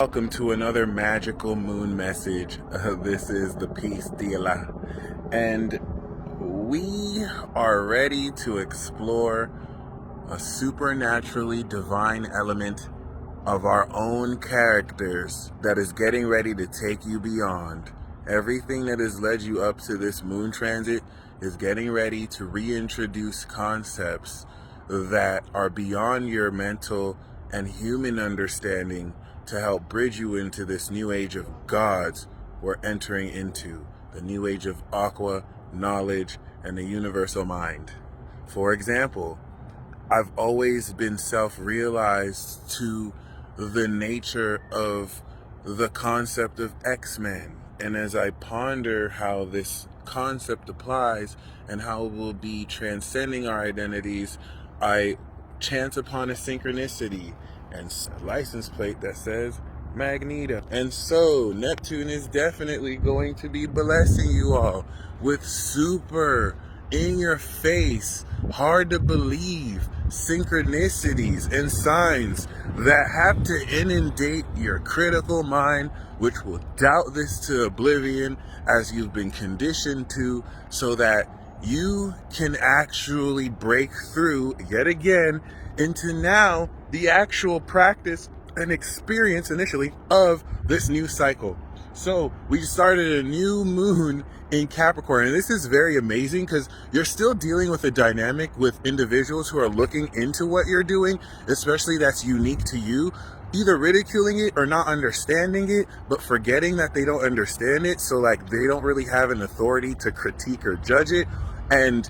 Welcome to another magical moon message. This is the Peace Dealer, and we are ready to explore a supernaturally divine element of our own characters that is getting ready to take you beyond. Everything that has led you up to this moon transit is getting ready to reintroduce concepts that are beyond your mental and human understanding to help bridge you into this new age of gods we're entering into, the new age of aqua, knowledge, and the universal mind. For example, I've always been self-realized to the nature of the concept of X-Men. And as I ponder how this concept applies and how it will be transcending our identities, I chance upon a synchronicity and a license plate that says Magneto. And so Neptune is definitely going to be blessing you all with super in your face, hard to believe synchronicities and signs that have to inundate your critical mind, which will doubt this to oblivion as you've been conditioned to, so that you can actually break through yet again into now the actual practice and experience initially of this new cycle. So we started a new moon in Capricorn, and this is very amazing because you're still dealing with a dynamic with individuals who are looking into what you're doing, especially that's unique to you, either ridiculing it or not understanding it, but forgetting that they don't understand it. So like they don't really have an authority to critique or judge it, and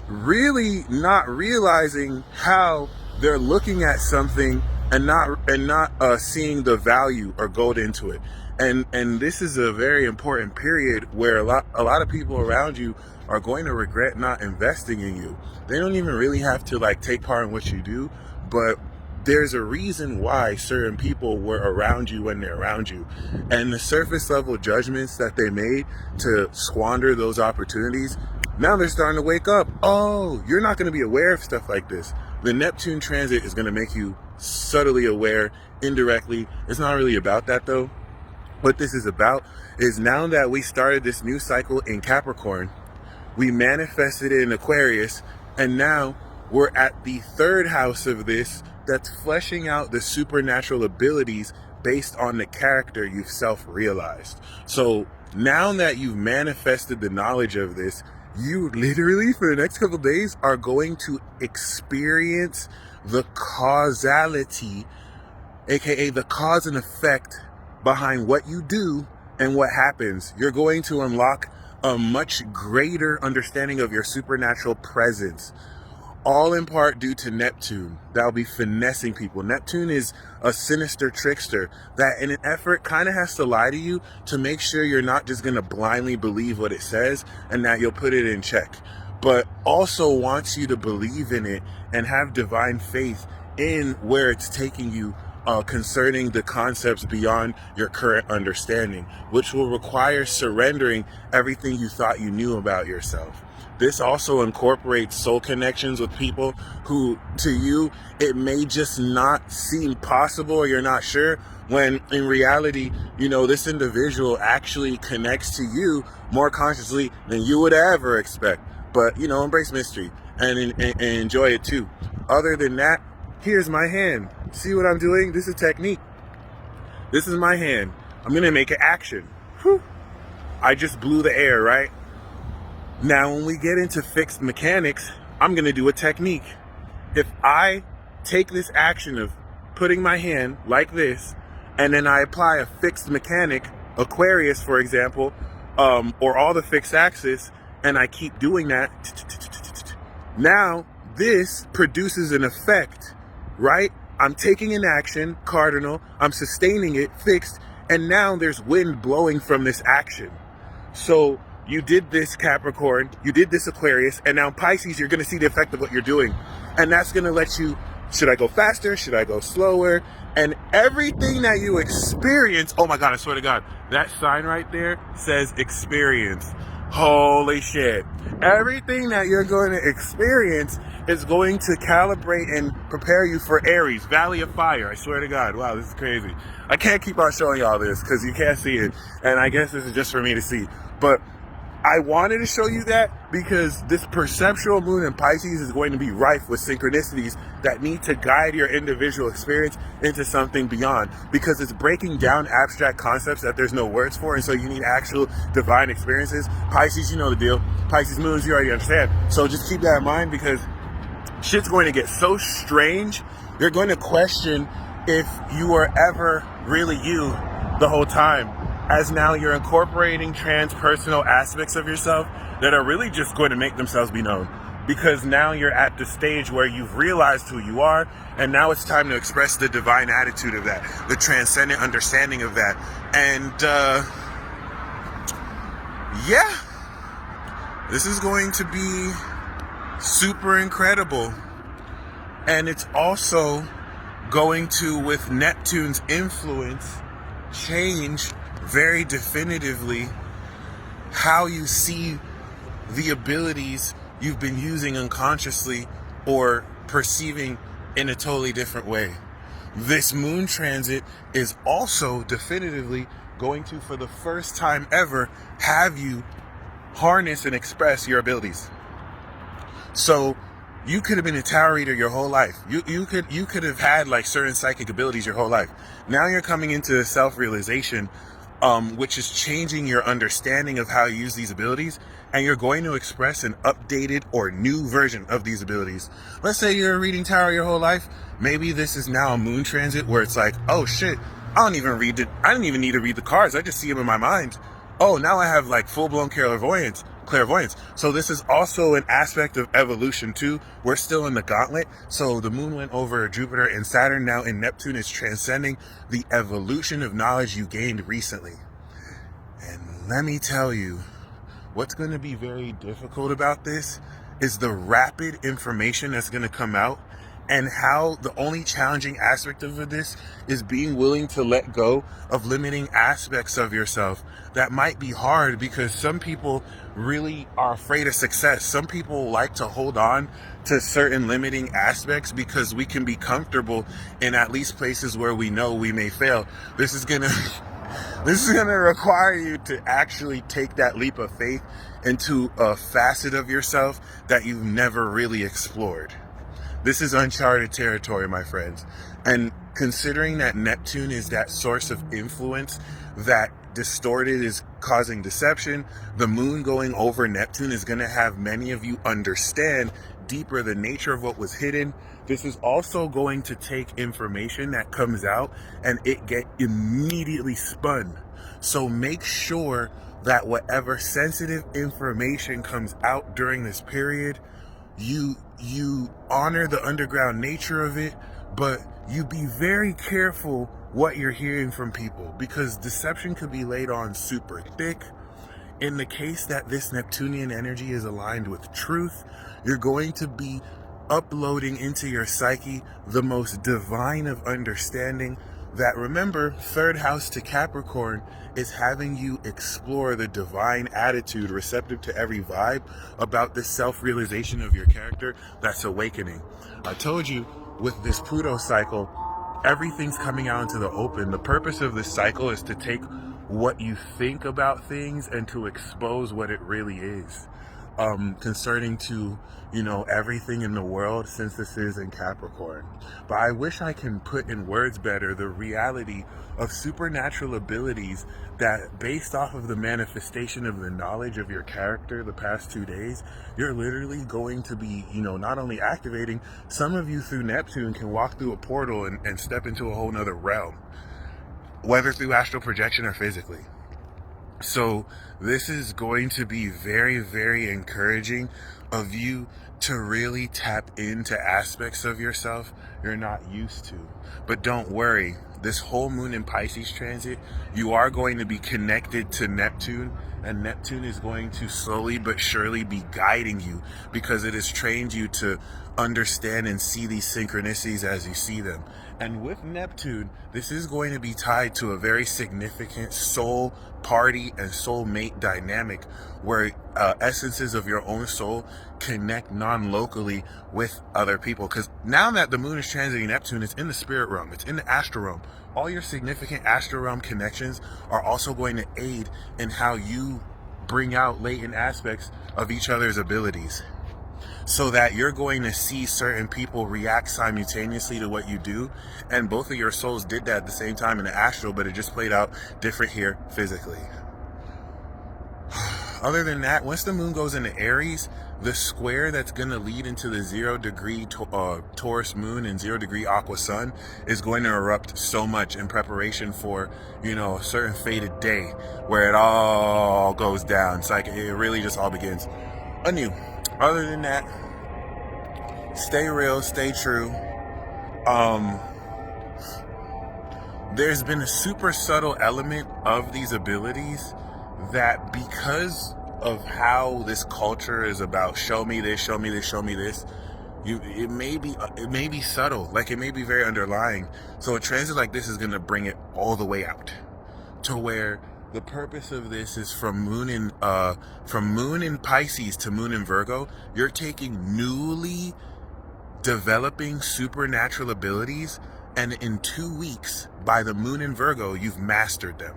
really not realizing how they're looking at something and not seeing the value or gold into it. And this is a very important period where a lot of people around you are going to regret not investing in you. They don't even really have to like take part in what you do, but there's a reason why certain people were around you when they're around you. And the surface level judgments that they made to squander those opportunities, now they're starting to wake up. Oh, you're not going to be aware of stuff like this. The Neptune transit is going to make you subtly aware, indirectly. It's not really about that though. What this is about is now that we started this new cycle in Capricorn, we manifested it in Aquarius, and now we're at the third house of this that's fleshing out the supernatural abilities based on the character you've self-realized. So now that you've manifested the knowledge of this, you literally for the next couple of days are going to experience the causality, aka the cause and effect behind what you do and what happens. You're going to unlock a much greater understanding of your supernatural presence, all in part due to Neptune. That'll be finessing people. Neptune is a sinister trickster that in an effort kind of has to lie to you to make sure you're not just going to blindly believe what it says and that you'll put it in check, but also wants you to believe in it and have divine faith in where it's taking you concerning the concepts beyond your current understanding, which will require surrendering everything you thought you knew about yourself. This also incorporates soul connections with people who, to you, it may just not seem possible or you're not sure, when in reality, you know, this individual actually connects to you more consciously than you would ever expect. But, you know, embrace mystery and enjoy it too. Other than that, here's my hand. See what I'm doing? This is technique. This is my hand. I'm going to make an action. Whew. I just blew the air, right? Now, when we get into fixed mechanics, I'm going to do a technique. If I take this action of putting my hand like this, and then I apply a fixed mechanic, Aquarius, for example, or all the fixed axis, and I keep doing that, now this produces an effect, right? I'm taking an action, cardinal, I'm sustaining it, fixed, and now there's wind blowing from this action. So you did this Capricorn, you did this Aquarius, and now Pisces, you're going to see the effect of what you're doing. And that's going to let you, should I go faster? Should I go slower? And everything that you experience, oh my God, I swear to God, that sign right there says experience. Holy shit. Everything that you're going to experience is going to calibrate and prepare you for Aries, Valley of Fire. I swear to God. Wow, this is crazy. I can't keep on showing y'all this because you can't see it. And I guess this is just for me to see. But I wanted to show you that because this perceptual moon in Pisces is going to be rife with synchronicities that need to guide your individual experience into something beyond, because it's breaking down abstract concepts that there's no words for, and so you need actual divine experiences. Pisces, you know the deal. Pisces moons, you already understand. So just keep that in mind, because shit's going to get so strange, you're going to question if you were ever really you the whole time, as now you're incorporating transpersonal aspects of yourself that are really just going to make themselves be known. Because now you're at the stage where you've realized who you are, and now it's time to express the divine attitude of that, the transcendent understanding of that. And yeah, this is going to be super incredible. And it's also going to, with Neptune's influence, change very definitively how you see the abilities you've been using unconsciously or perceiving in a totally different way. This moon transit is also definitively going to, for the first time ever, have you harness and express your abilities. So you could have been a tarot reader your whole life. You could have had like certain psychic abilities your whole life. Now you're coming into self-realization, which is changing your understanding of how you use these abilities, and you're going to express an updated or new version of these abilities. Let's say you're reading tarot your whole life. Maybe this is now a moon transit where it's like, oh shit, I don't even read it. I didn't even need to read the cards. I just see them in my mind. Oh, now I have like full-blown clairvoyance. So this is also an aspect of evolution too. We're still in the gauntlet. So the moon went over Jupiter and Saturn. Now in Neptune is transcending the evolution of knowledge you gained recently. And let me tell you, what's going to be very difficult about this is the rapid information that's going to come out, and how the only challenging aspect of this is being willing to let go of limiting aspects of yourself. That might be hard because some people really are afraid of success. Some people like to hold on to certain limiting aspects because we can be comfortable in at least places where we know we may fail. This is gonna require you to actually take that leap of faith into a facet of yourself that you've never really explored. This is uncharted territory, my friends. And considering that Neptune is that source of influence that distorted is causing deception, the moon going over Neptune is going to have many of you understand deeper the nature of what was hidden. This is also going to take information that comes out and it get immediately spun. So make sure that whatever sensitive information comes out during this period, you honor the underground nature of it, but you be very careful what you're hearing from people, because deception could be laid on super thick. In the case that this Neptunian energy is aligned with truth, you're going to be uploading into your psyche the most divine of understanding. That, remember, third house to Capricorn is having you explore the divine attitude, receptive to every vibe about this self-realization of your character that's awakening. I told you, with this Pluto cycle, everything's coming out into the open. The purpose of this cycle is to take what you think about things and to expose what it really is. Concerning to, everything in the world, since this is in Capricorn. But I wish I can put in words better the reality of supernatural abilities that, based off of the manifestation of the knowledge of your character the past 2 days, you're literally going to be, not only activating, some of you through Neptune can walk through a portal and step into a whole nother realm, whether through astral projection or physically. So this is going to be very, very encouraging of you to really tap into aspects of yourself you're not used to. But don't worry, this whole moon in Pisces transit, you are going to be connected to Neptune, and Neptune is going to slowly but surely be guiding you, because it has trained you to understand and see these synchronicities as you see them. And with Neptune, this is going to be tied to a very significant soul party and soul mate dynamic where essences of your own soul connect non-locally with other people. Because now that the moon is transiting Neptune, it's in the spirit realm, it's in the astral realm. All your significant astral realm connections are also going to aid in how you bring out latent aspects of each other's abilities, so that you're going to see certain people react simultaneously to what you do. And both of your souls did that at the same time in the astral, but it just played out different here physically. Other than that, once the moon goes into Aries, the square that's going to lead into the 0 degree Taurus moon and 0 degree Aqua sun is going to erupt so much in preparation for, you know, a certain fated day where it all goes down. It's like it really just all begins anew. Other than that, stay real, stay true. There's been a super subtle element of these abilities that, because of how this culture is about show me this, show me this, show me this, it may be subtle, like it may be very underlying. So a transit like this is going to bring it all the way out to where the purpose of this is from moon in Pisces to moon in Virgo. You're taking newly developing supernatural abilities, and in 2 weeks by the moon in Virgo, you've mastered them.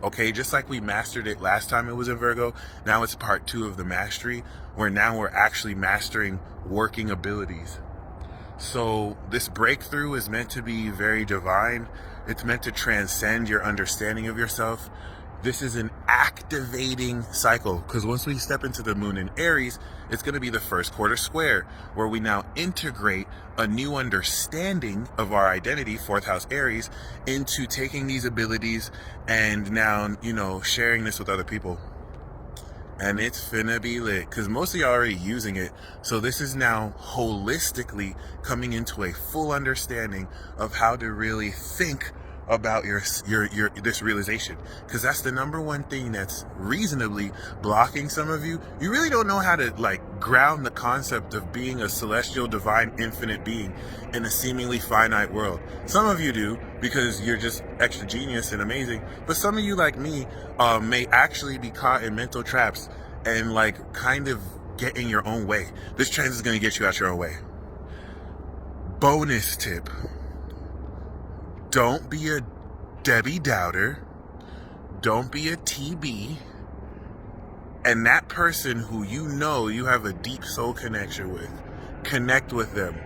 Okay, just like we mastered it last time it was in Virgo, now it's part 2 of the mastery, where now we're actually mastering working abilities. So this breakthrough is meant to be very divine. It's meant to transcend your understanding of yourself. This is an activating cycle, because once we step into the moon in Aries, it's going to be the first quarter square, where we now integrate a new understanding of our identity, 4th house Aries, into taking these abilities and now, you know, sharing this with other people. And it's finna be lit, because most of you are already using it. So this is now holistically coming into a full understanding of how to really think about your this realization, because that's the number one thing that's reasonably blocking some of you. You really don't know how to like ground the concept of being a celestial, divine, infinite being in a seemingly finite world. Some of you do, because you're just extra genius and amazing, but some of you, like me, may actually be caught in mental traps and like kind of get in your own way. This transit is going to get you out your own way. Bonus tip: don't be a Debbie Dowder. Don't be a TB. And that person who you know you have a deep soul connection with, connect with them.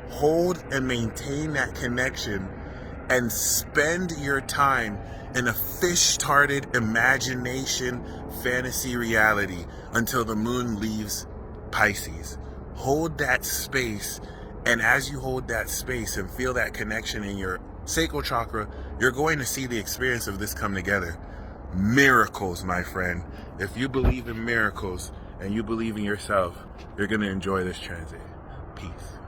Hold and maintain that connection, and spend your time in a fish-tarted imagination fantasy reality until the moon leaves Pisces. Hold that space, and as you hold that space and feel that connection in your sacral chakra, you're going to see the experience of this come together. Miracles, my friend. If you believe in miracles and you believe in yourself, you're going to enjoy this transit. Peace.